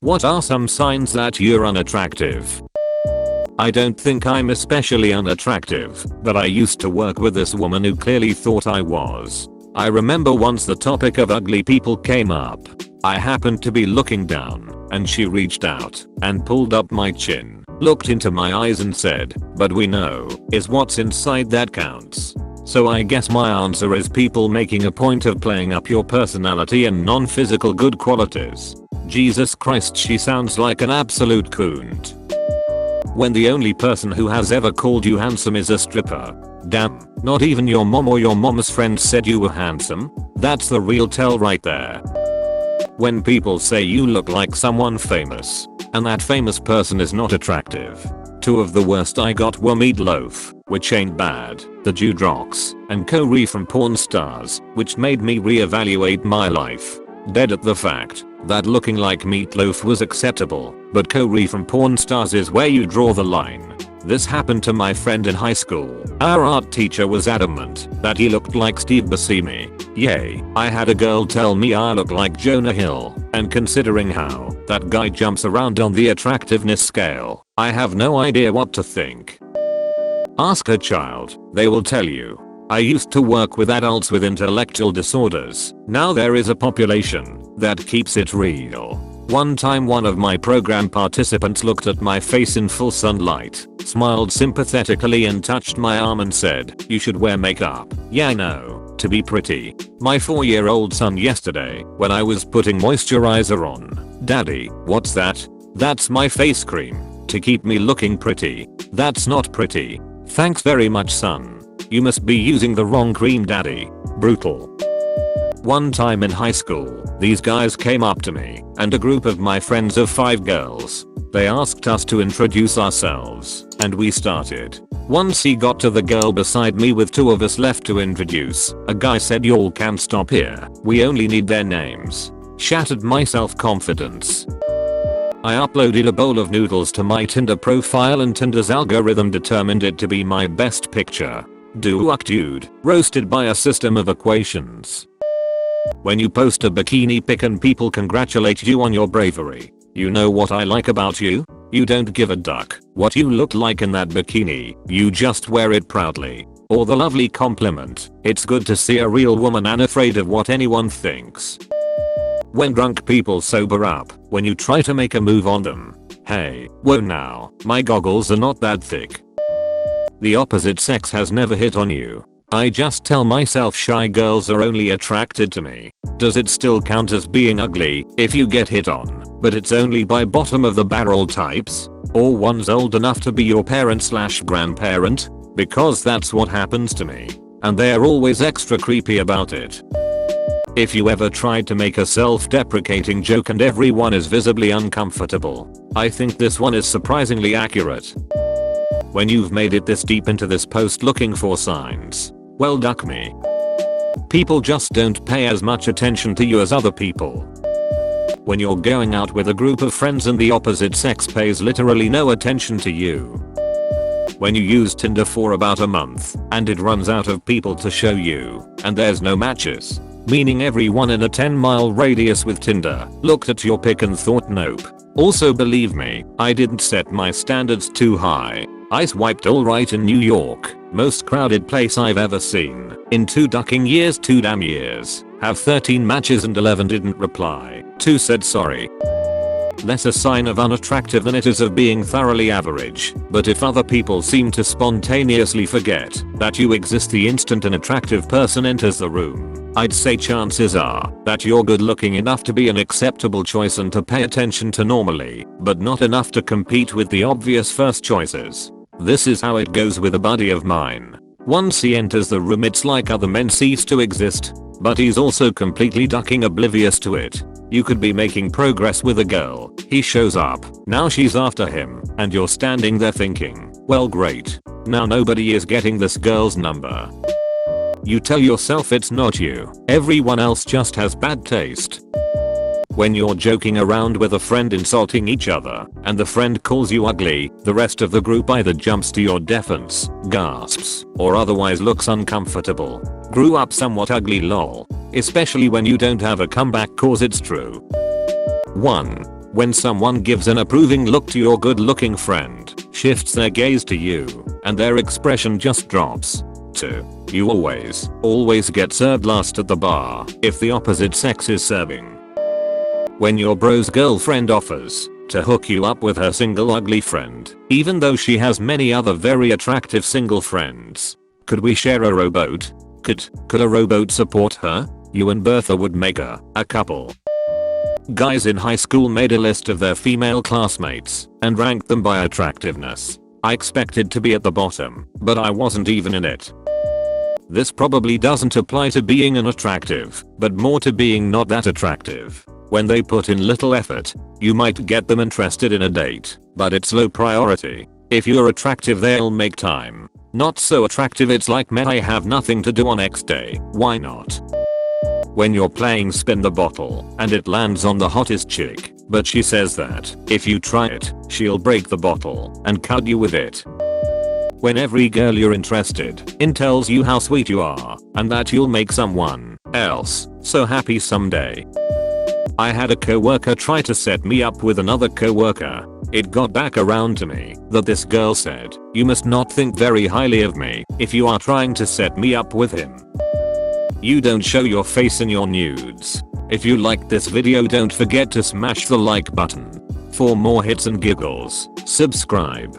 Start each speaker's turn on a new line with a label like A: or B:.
A: What are some signs that you're unattractive? I don't think I'm especially unattractive, but I used to work with this woman who clearly thought I was. I remember once the topic of ugly people came up. I happened to be looking down, and she reached out and pulled up my chin, looked into my eyes and said, "But we know, is what's inside that counts." So I guess my answer is people making a point of playing up your personality and non-physical good qualities. Jesus Christ, she sounds like an absolute coont. When the only person who has ever called you handsome is a stripper. Damn, not even your mom or your mom's friend said you were handsome? That's the real tell right there. When people say you look like someone famous, and that famous person is not attractive. Two of the worst I got were Meatloaf, which ain't bad, the Judrocks, and Corey from Porn Stars, which made me reevaluate my life. Dead at the fact that looking like Meatloaf was acceptable, but Corey from Porn Stars is where you draw the line. This happened to my friend in high school. Our art teacher was adamant that he looked like Steve Buscemi. Yay, I had a girl tell me I look like Jonah Hill, and considering how that guy jumps around on the attractiveness scale, I have no idea what to think. Ask a child, they will tell you. I used to work with adults with intellectual disorders. Now there is a population that keeps it real. One time one of my program participants looked at my face in full sunlight, smiled sympathetically and touched my arm and said, "You should wear makeup. Yeah, I know, to be pretty." My 4-year-old son yesterday, when I was putting moisturizer on, "Daddy, what's that?" "That's my face cream, to keep me looking pretty." "That's not pretty." "Thanks very much, son. You must be using the wrong cream, daddy." Brutal. One time in high school, these guys came up to me and a group of my friends of 5 girls. They asked us to introduce ourselves, and we started. Once he got to the girl beside me with 2 of us left to introduce, a guy said, "Y'all can stop here. We only need their names." Shattered my self-confidence. I uploaded a bowl of noodles to my Tinder profile and Tinder's algorithm determined it to be my best picture. Dude, roasted by a system of equations. When you post a bikini pic and people congratulate you on your bravery, you know what I like about you? You don't give a duck what you look like in that bikini, you just wear it proudly. Or the lovely compliment, "It's good to see a real woman unafraid of what anyone thinks." When drunk people sober up, when you try to make a move on them. "Hey, whoa now, my goggles are not that thick." The opposite sex has never hit on you. I just tell myself shy girls are only attracted to me. Does it still count as being ugly if you get hit on, but it's only by bottom of the barrel types? Or ones old enough to be your parent/grandparent? Because that's what happens to me. And they're always extra creepy about it. If you ever tried to make a self-deprecating joke and everyone is visibly uncomfortable, I think this one is surprisingly accurate. When you've made it this deep into this post looking for signs, well, duck me. People just don't pay as much attention to you as other people. When you're going out with a group of friends and the opposite sex pays literally no attention to you. When you use Tinder for about a month and it runs out of people to show you and there's no matches, meaning everyone in a 10-mile radius with Tinder looked at your pic and thought nope. Also, believe me, I didn't set my standards too high. I swiped alright in New York, most crowded place I've ever seen. In 2 ducking years, 2 damn years. Have 13 matches and 11 didn't reply. 2 said sorry. Less a sign of unattractive than it is of being thoroughly average. But if other people seem to spontaneously forget that you exist the instant an attractive person enters the room, I'd say chances are that you're good looking enough to be an acceptable choice and to pay attention to normally, but not enough to compete with the obvious first choices. This is how it goes with a buddy of mine. Once he enters the room it's like other men cease to exist, but he's also completely ducking oblivious to it. You could be making progress with a girl, he shows up, now she's after him, and you're standing there thinking, well great, now nobody is getting this girl's number. You tell yourself it's not you, everyone else just has bad taste. When you're joking around with a friend insulting each other, and the friend calls you ugly, the rest of the group either jumps to your defense, gasps, or otherwise looks uncomfortable. Grew up somewhat ugly lol. Especially when you don't have a comeback cause it's true. 1. When someone gives an approving look to your good looking friend, shifts their gaze to you, and their expression just drops. 2. You always get served last at the bar if the opposite sex is serving. When your bro's girlfriend offers to hook you up with her single ugly friend, even though she has many other very attractive single friends. Could we share a rowboat? Could a rowboat support her? You and Bertha would make a couple. Guys in high school made a list of their female classmates and ranked them by attractiveness. I expected to be at the bottom, but I wasn't even in it. This probably doesn't apply to being unattractive, but more to being not that attractive. When they put in little effort, you might get them interested in a date, but it's low priority. If you're attractive, they'll make time. Not so attractive, it's like men I have nothing to do on X day, why not? When you're playing spin the bottle and it lands on the hottest chick, but she says that if you try it, she'll break the bottle and cut you with it. When every girl you're interested in tells you how sweet you are and that you'll make someone else so happy someday. I had a coworker try to set me up with another coworker. It got back around to me that this girl said, "You must not think very highly of me if you are trying to set me up with him. You don't show your face in your nudes." If you liked this video, don't forget to smash the like button. For more hits and giggles, subscribe.